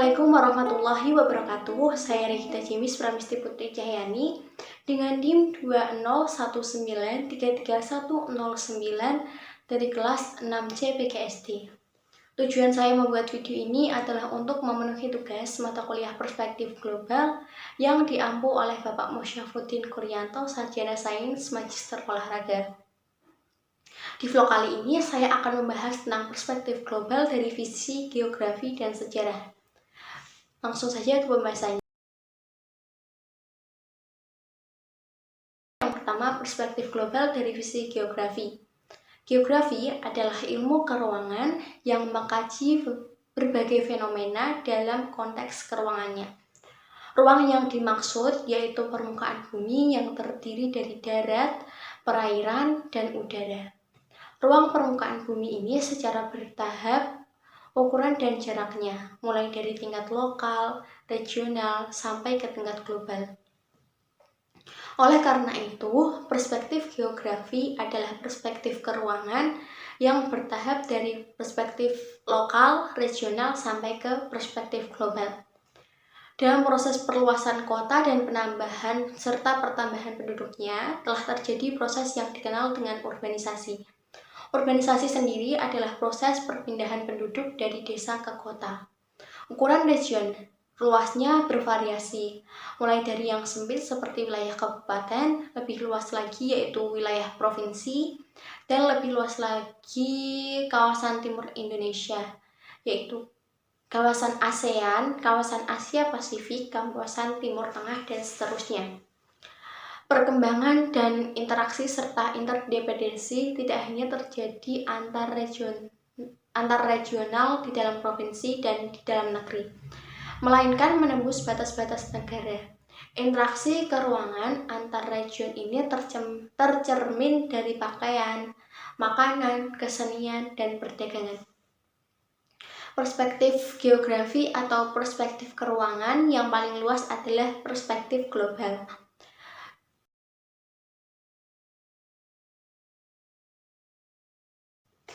Assalamualaikum warahmatullahi wabarakatuh. Saya Regita Jemis Pramisti Putri Cahyani dengan NIM 201933109 dari kelas 6C PGSD. Tujuan saya membuat video ini adalah untuk memenuhi tugas mata kuliah Perspektif Global yang diampu oleh Bapak Musyafuddin Kuryanto, Sarjana Sains Magister Olahraga. Di vlog kali ini saya akan membahas tentang perspektif global dari visi, geografi, dan sejarah. Langsung saja ke pembahasannya. Yang pertama, perspektif global dari visi geografi. Geografi adalah ilmu keruangan yang mengkaji berbagai fenomena dalam konteks keruangannya. Ruang yang dimaksud yaitu permukaan bumi yang terdiri dari darat, perairan, dan udara. Ruang permukaan bumi ini secara bertahap ukuran dan jaraknya, mulai dari tingkat lokal, regional, sampai ke tingkat global. Oleh karena itu, perspektif geografi adalah perspektif keruangan yang bertahap dari perspektif lokal, regional, sampai ke perspektif global. Dalam proses perluasan kota dan penambahan serta pertambahan penduduknya, telah terjadi proses yang dikenal dengan urbanisasi. Urbanisasi sendiri adalah proses perpindahan penduduk dari desa ke kota. Ukuran region luasnya bervariasi, mulai dari yang sempit seperti wilayah kabupaten, lebih luas lagi yaitu wilayah provinsi, dan lebih luas lagi kawasan timur Indonesia, yaitu kawasan ASEAN, kawasan Asia Pasifik, kawasan Timur Tengah, dan seterusnya. Perkembangan dan interaksi serta interdependensi tidak hanya terjadi antar regional di dalam provinsi dan di dalam negeri, melainkan menembus batas-batas negara. Interaksi keruangan antar region ini tercermin dari pakaian, makanan, kesenian, dan perdagangan. Perspektif geografi atau perspektif keruangan yang paling luas adalah perspektif global.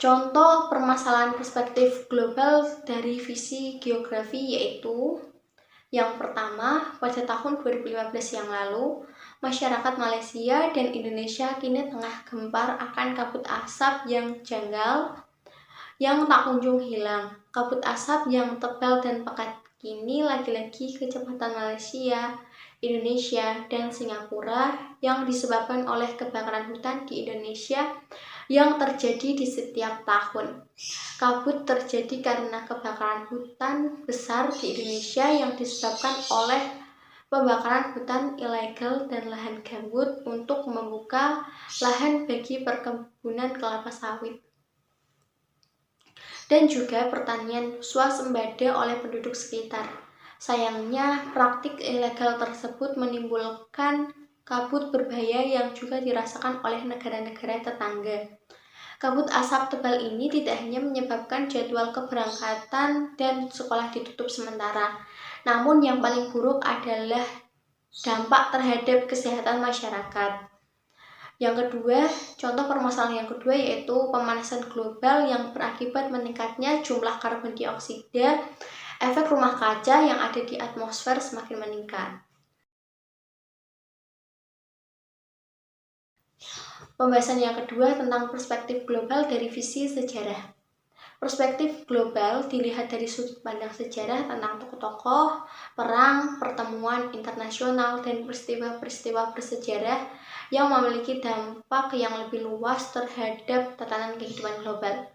Contoh permasalahan perspektif global dari visi geografi yaitu yang pertama, pada tahun 2015 yang lalu, masyarakat Malaysia dan Indonesia kini tengah gempar akan kabut asap yang janggal yang tak kunjung hilang. Kabut asap yang tebal dan pekat kini lagi-lagi kecepatan Malaysia, Indonesia, dan Singapura yang disebabkan oleh kebakaran hutan di Indonesia yang terjadi di setiap tahun. Kabut terjadi karena kebakaran hutan besar di Indonesia yang disebabkan oleh pembakaran hutan ilegal dan lahan gambut untuk membuka lahan bagi perkebunan kelapa sawit. Dan juga pertanian swasembada oleh penduduk sekitar. Sayangnya, praktik ilegal tersebut menimbulkan kabut berbahaya yang juga dirasakan oleh negara-negara tetangga. Kabut asap tebal ini tidak hanya menyebabkan jadwal keberangkatan dan sekolah ditutup sementara, namun yang paling buruk adalah dampak terhadap kesehatan masyarakat. Yang kedua, contoh permasalahan yang kedua yaitu pemanasan global yang berakibat meningkatnya jumlah karbon dioksida, efek rumah kaca yang ada di atmosfer semakin meningkat. Pembahasan yang kedua tentang perspektif global dari visi sejarah. Perspektif global dilihat dari sudut pandang sejarah tentang tokoh-tokoh, perang, pertemuan internasional, dan peristiwa-peristiwa bersejarah yang memiliki dampak yang lebih luas terhadap tatanan kehidupan global.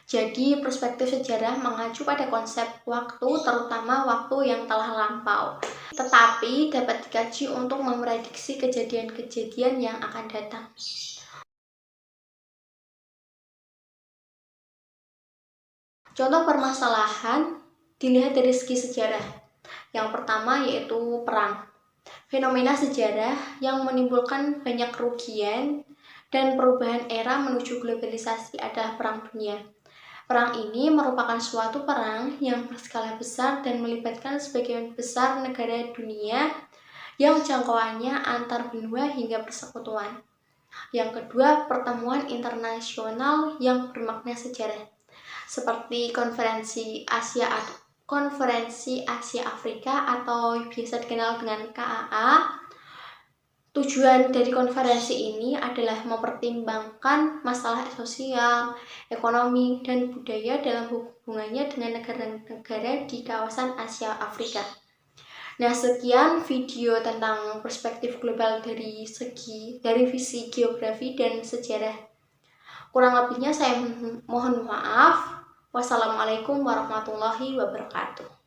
Jadi, perspektif sejarah mengacu pada konsep waktu, terutama waktu yang telah lampau, tetapi dapat dikaji untuk memprediksi kejadian-kejadian yang akan datang. Contoh permasalahan dilihat dari segi sejarah. Yang pertama yaitu perang. Fenomena sejarah yang menimbulkan banyak kerugian dan perubahan era menuju globalisasi adalah Perang Dunia. Perang ini merupakan suatu perang yang berskala besar dan melibatkan sebagian besar negara dunia yang jangkauannya antar benua hingga persekutuan. Yang kedua, pertemuan internasional yang bermakna sejarah, seperti Konferensi Asia Konferensi Asia Afrika atau biasa dikenal dengan KAA. Tujuan dari konferensi ini adalah mempertimbangkan masalah sosial, ekonomi, dan budaya dalam hubungannya dengan negara-negara di kawasan Asia Afrika. Nah, sekian video tentang perspektif global dari visi geografi dan sejarah. Kurang lebihnya saya mohon maaf. Wassalamualaikum warahmatullahi wabarakatuh.